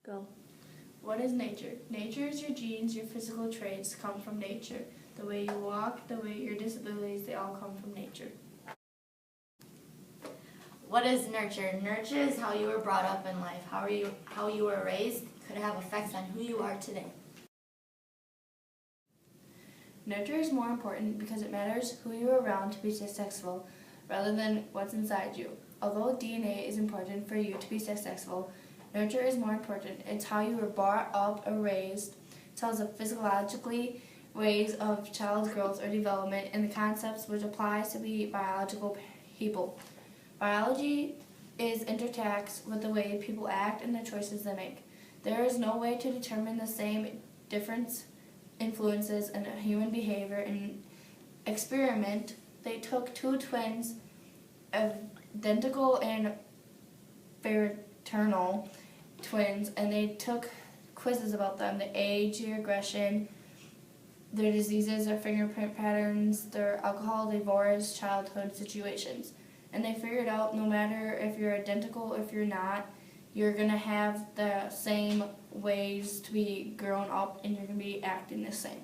Go. What is nature? Nature is your genes, your physical traits come from nature. The way you walk, the way your disabilities, they all come from nature. What is nurture? Nurture is how you were brought up in life. How you were raised could have effects on who you are today. Nurture is more important because it matters who you are around to be successful rather than what's inside you. Although DNA is important for you to be successful, nurture is more important. It's how you were brought up or raised. It tells the physiologically ways of child's growth or development and the concepts which applies to be biological people. Biology is interacts with the way people act and the choices they make. There is no way to determine the same difference influences in human behavior. In experiment, they took two twins, identical and fraternal twins, and they took quizzes about them, the age, their aggression, their diseases, their fingerprint patterns, their alcohol, divorce, childhood situations. And they figured out no matter if you're identical or if you're not, you're going to have the same ways to be grown up and you're going to be acting the same.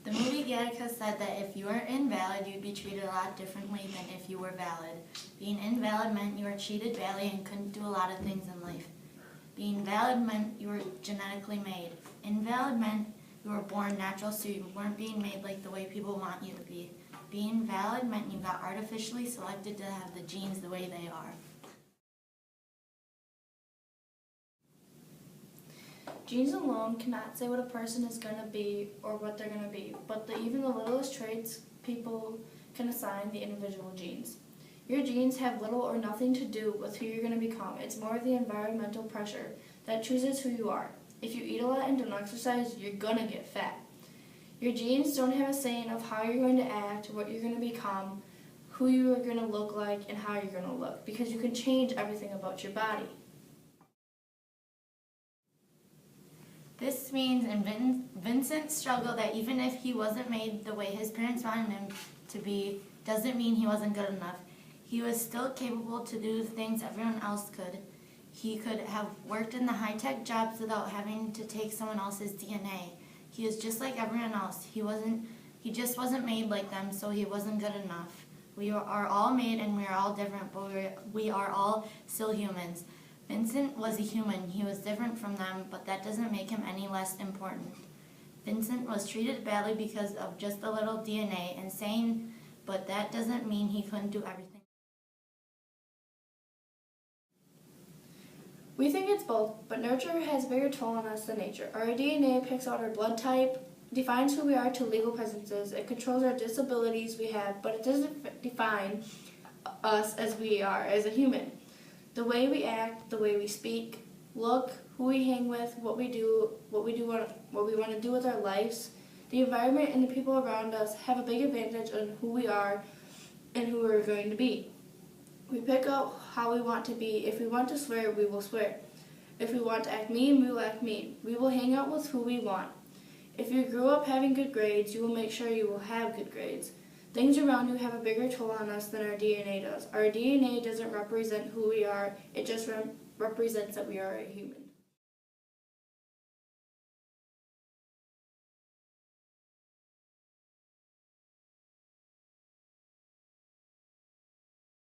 The movie Gattaca said that if you were invalid, you'd be treated a lot differently than if you were valid. Being invalid meant you were treated badly and couldn't do a lot of things in life. Being valid meant you were genetically made. Invalid meant you were born natural, so you weren't being made like the way people want you to be. Being valid meant you got artificially selected to have the genes the way they are. Genes alone cannot say what a person is going to be or what they're going to be, but even the littlest traits people can assign the individual genes. Your genes have little or nothing to do with who you're going to become. It's more the environmental pressure that chooses who you are. If you eat a lot and don't exercise, you're going to get fat. Your genes don't have a saying of how you're going to act, what you're going to become, who you are going to look like, and how you're going to look, because you can change everything about your body. This means in Vincent's struggle that even if he wasn't made the way his parents wanted him to be, doesn't mean he wasn't good enough. He was still capable to do things everyone else could. He could have worked in the high-tech jobs without having to take someone else's DNA. He was just like everyone else. He just wasn't made like them, so he wasn't good enough. We are all made and we are all different, but we are all still humans. Vincent was a human. He was different from them, but that doesn't make him any less important. Vincent was treated badly because of just a little DNA and saying, but that doesn't mean he couldn't do everything. We think it's both, but nurture has a bigger toll on us than nature. Our DNA picks out our blood type, defines who we are to legal presences, it controls our disabilities we have, but it doesn't define us as we are as a human. The way we act, the way we speak, look, who we hang with, what we want to do with our lives, the environment and the people around us have a big advantage on who we are and who we're going to be. We pick out how we want to be. If we want to swear, we will swear. If we want to act mean, we will act mean. We will hang out with who we want. If you grew up having good grades, you will make sure you will have good grades. Things around you have a bigger toll on us than our DNA does. Our DNA doesn't represent who we are, it just represents that we are a human.